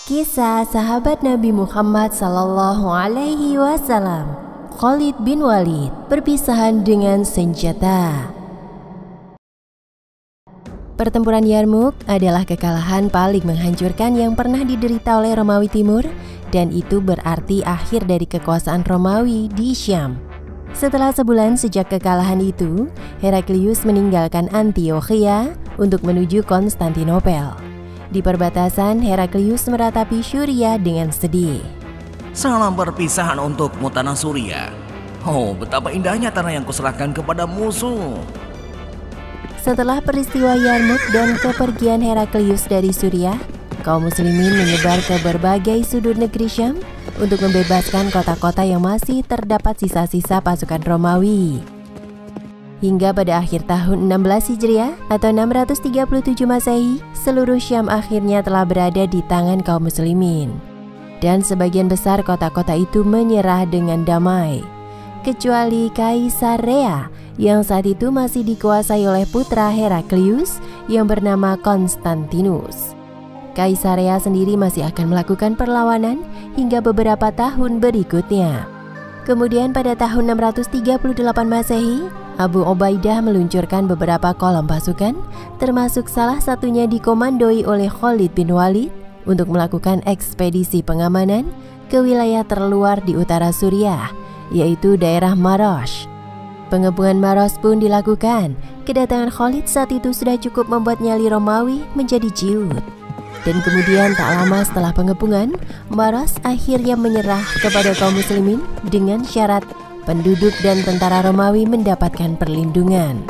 Kisah sahabat Nabi Muhammad Sallallahu Alaihi Wasallam, Khalid bin Walid, perpisahan dengan senjata. Pertempuran Yarmuk adalah kekalahan paling menghancurkan yang pernah diderita oleh Romawi Timur, dan itu berarti akhir dari kekuasaan Romawi di Syam. Setelah sebulan sejak kekalahan itu, Heraklius meninggalkan Antiokhia untuk menuju Konstantinopel. Di perbatasan, Heraklius meratapi Syria dengan sedih. Salam perpisahan untukmu tanah Suria. Oh, betapa indahnya tanah yang kuserahkan kepada musuh. Setelah peristiwa Yarmuk dan kepergian Heraklius dari Suriah, kaum muslimin menyebar ke berbagai sudut negeri Syam untuk membebaskan kota-kota yang masih terdapat sisa-sisa pasukan Romawi. Hingga pada akhir tahun 16 Hijriah atau 637 Masehi, seluruh Syam akhirnya telah berada di tangan kaum muslimin. Dan sebagian besar kota-kota itu menyerah dengan damai, kecuali Kaisarea yang saat itu masih dikuasai oleh putra Heraklius yang bernama Konstantinus. Kaisarea sendiri masih akan melakukan perlawanan hingga beberapa tahun berikutnya. Kemudian pada tahun 638 Masehi, Abu Ubaidah meluncurkan beberapa kolom pasukan, termasuk salah satunya dikomandoi oleh Khalid bin Walid untuk melakukan ekspedisi pengamanan ke wilayah terluar di utara Suriah, yaitu daerah Marosh. Pengepungan Marosh pun dilakukan. Kedatangan Khalid saat itu sudah cukup membuat nyali Romawi menjadi ciut. Dan kemudian tak lama setelah pengepungan, Marosh akhirnya menyerah kepada kaum muslimin dengan syarat penduduk dan tentara Romawi mendapatkan perlindungan.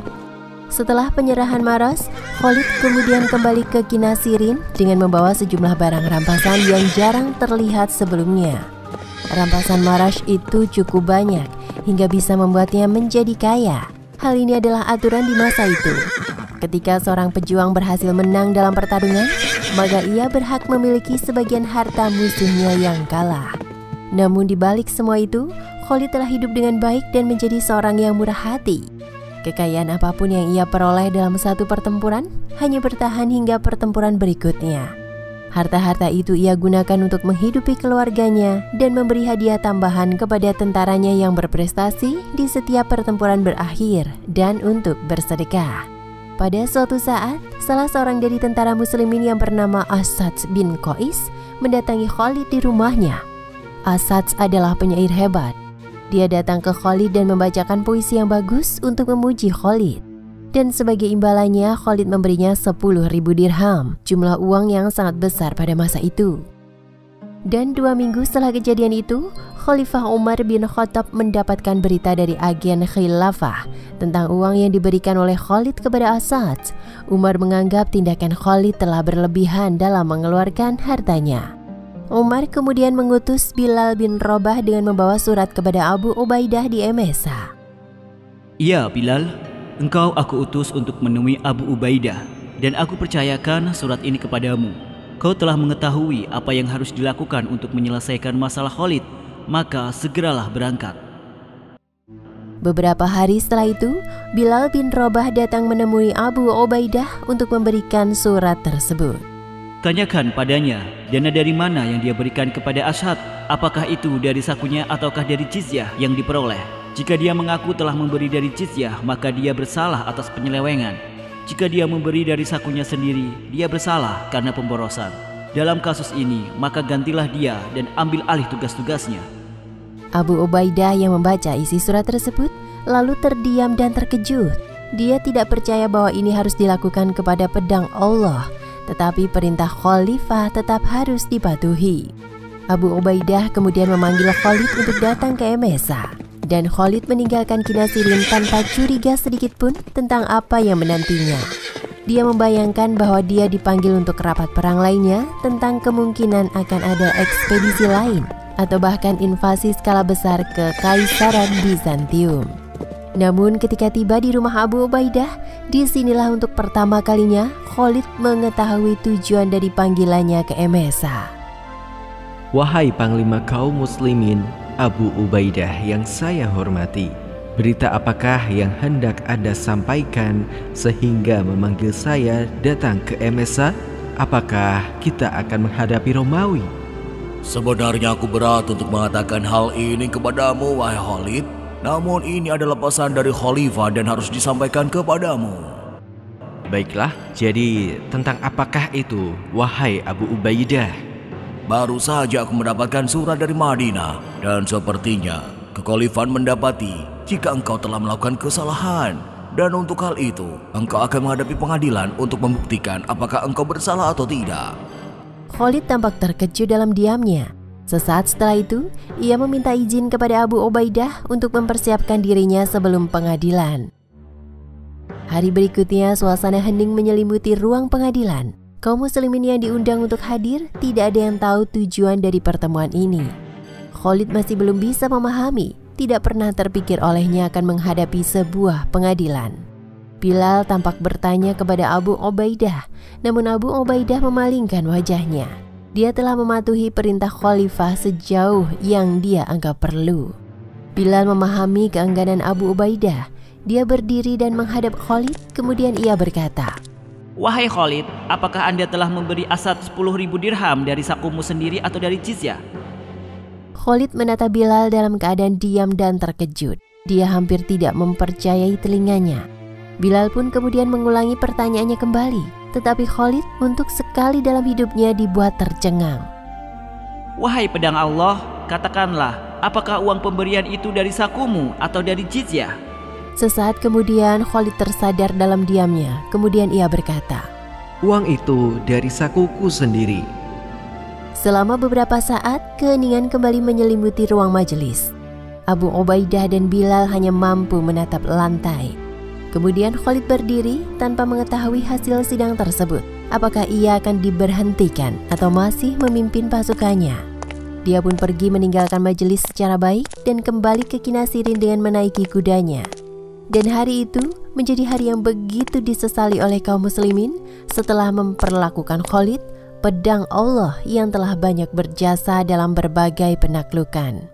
Setelah penyerahan Marosh, Khalid kemudian kembali ke Kinasirin dengan membawa sejumlah barang rampasan yang jarang terlihat sebelumnya. Rampasan Marosh itu cukup banyak hingga bisa membuatnya menjadi kaya. Hal ini adalah aturan di masa itu. Ketika seorang pejuang berhasil menang dalam pertarungan, maka ia berhak memiliki sebagian harta musuhnya yang kalah. Namun di balik semua itu, Khalid telah hidup dengan baik dan menjadi seorang yang murah hati. Kekayaan apapun yang ia peroleh dalam satu pertempuran hanya bertahan hingga pertempuran berikutnya. Harta-harta itu ia gunakan untuk menghidupi keluarganya dan memberi hadiah tambahan kepada tentaranya yang berprestasi di setiap pertempuran berakhir dan untuk bersedekah. Pada suatu saat, salah seorang dari tentara muslimin yang bernama Asad bin Qais mendatangi Khalid di rumahnya. Asad adalah penyair hebat. Dia datang ke Khalid dan membacakan puisi yang bagus untuk memuji Khalid. Dan sebagai imbalannya, Khalid memberinya 10.000 dirham, jumlah uang yang sangat besar pada masa itu. Dan 2 minggu setelah kejadian itu, Khalifah Umar bin Khattab mendapatkan berita dari agen khilafah tentang uang yang diberikan oleh Khalid kepada Asad. Umar menganggap tindakan Khalid telah berlebihan dalam mengeluarkan hartanya. Umar kemudian mengutus Bilal bin Rabah dengan membawa surat kepada Abu Ubaidah di Emesa. Ya Bilal, engkau aku utus untuk menemui Abu Ubaidah, dan aku percayakan surat ini kepadamu. Kau telah mengetahui apa yang harus dilakukan untuk menyelesaikan masalah Khalid, maka segeralah berangkat. Beberapa hari setelah itu, Bilal bin Rabah datang menemui Abu Ubaidah untuk memberikan surat tersebut. Tanyakan padanya, dana dari mana yang dia berikan kepada Asad? Apakah itu dari sakunya ataukah dari jizyah yang diperoleh? Jika dia mengaku telah memberi dari jizyah, maka dia bersalah atas penyelewengan. Jika dia memberi dari sakunya sendiri, dia bersalah karena pemborosan. Dalam kasus ini, maka gantilah dia dan ambil alih tugas-tugasnya. Abu Ubaidah yang membaca isi surat tersebut lalu terdiam dan terkejut. Dia tidak percaya bahwa ini harus dilakukan kepada pedang Allah, tetapi perintah khalifah tetap harus dipatuhi. Abu Ubaidah kemudian memanggil Khalid untuk datang ke Emesa, dan Khalid meninggalkan Kinasirin tanpa curiga sedikit pun tentang apa yang menantinya. Dia membayangkan bahwa dia dipanggil untuk rapat perang lainnya tentang kemungkinan akan ada ekspedisi lain atau bahkan invasi skala besar ke Kaisaran Bizantium. Namun ketika tiba di rumah Abu Ubaidah, disinilah untuk pertama kalinya Khalid mengetahui tujuan dari panggilannya ke Emesa. Wahai Panglima kaum muslimin, Abu Ubaidah yang saya hormati, Berita apakah yang hendak Anda sampaikan sehingga memanggil saya datang ke Emesa? Apakah kita akan menghadapi Romawi?" Sebenarnya aku berat untuk mengatakan hal ini kepadamu, wahai Khalid. Namun ini adalah pesan dari Khalifah dan harus disampaikan kepadamu. Baiklah, jadi tentang apakah itu, wahai Abu Ubaidah? Baru saja aku mendapatkan surat dari Madinah, dan sepertinya kekhalifahan mendapati jika engkau telah melakukan kesalahan, dan untuk hal itu engkau akan menghadapi pengadilan untuk membuktikan apakah engkau bersalah atau tidak. Khalid tampak terkejut dalam diamnya. Sesaat setelah itu, ia meminta izin kepada Abu Ubaidah untuk mempersiapkan dirinya sebelum pengadilan. Hari berikutnya, suasana hening menyelimuti ruang pengadilan. Kaum muslimin yang diundang untuk hadir tidak ada yang tahu tujuan dari pertemuan ini. Khalid masih belum bisa memahami, tidak pernah terpikir olehnya akan menghadapi sebuah pengadilan. Bilal tampak bertanya kepada Abu Ubaidah, namun Abu Ubaidah memalingkan wajahnya. Dia telah mematuhi perintah khalifah sejauh yang dia anggap perlu. Bilal memahami keengganan Abu Ubaidah. Dia berdiri dan menghadap Khalid, kemudian ia berkata, "Wahai Khalid, apakah Anda telah memberi Asad 10.000 dirham dari sakumu sendiri atau dari jizyah?" Khalid menatap Bilal dalam keadaan diam dan terkejut. Dia hampir tidak mempercayai telinganya. Bilal pun kemudian mengulangi pertanyaannya kembali, tetapi Khalid untuk sekali dalam hidupnya dibuat tercengang. "Wahai pedang Allah, katakanlah, apakah uang pemberian itu dari sakumu atau dari jizyah?" Sesaat kemudian Khalid tersadar dalam diamnya, kemudian ia berkata, "Uang itu dari sakuku sendiri." Selama beberapa saat, keheningan kembali menyelimuti ruang majelis. Abu Ubaidah dan Bilal hanya mampu menatap lantai. Kemudian Khalid berdiri tanpa mengetahui hasil sidang tersebut. Apakah ia akan diberhentikan atau masih memimpin pasukannya? Dia pun pergi meninggalkan majelis secara baik dan kembali ke Kinasirin dengan menaiki kudanya. Dan hari itu menjadi hari yang begitu disesali oleh kaum muslimin setelah memperlakukan Khalid, pedang Allah yang telah banyak berjasa dalam berbagai penaklukan.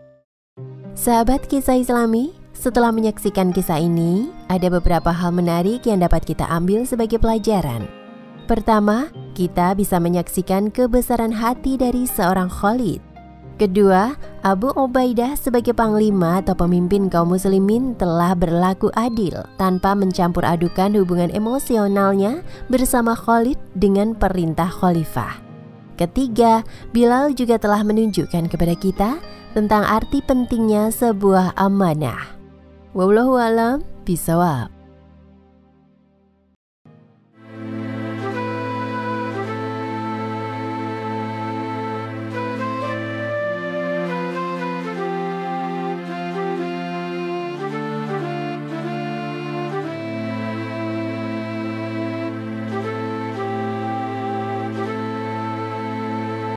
Sahabat kisah Islami, setelah menyaksikan kisah ini, ada beberapa hal menarik yang dapat kita ambil sebagai pelajaran. Pertama, kita bisa menyaksikan kebesaran hati dari seorang Khalid. Kedua, Abu Ubaidah sebagai panglima atau pemimpin kaum muslimin telah berlaku adil tanpa mencampur adukan hubungan emosionalnya bersama Khalid dengan perintah khalifah. Ketiga, Bilal juga telah menunjukkan kepada kita tentang arti pentingnya sebuah amanah. Wallahu a'lam bishawab.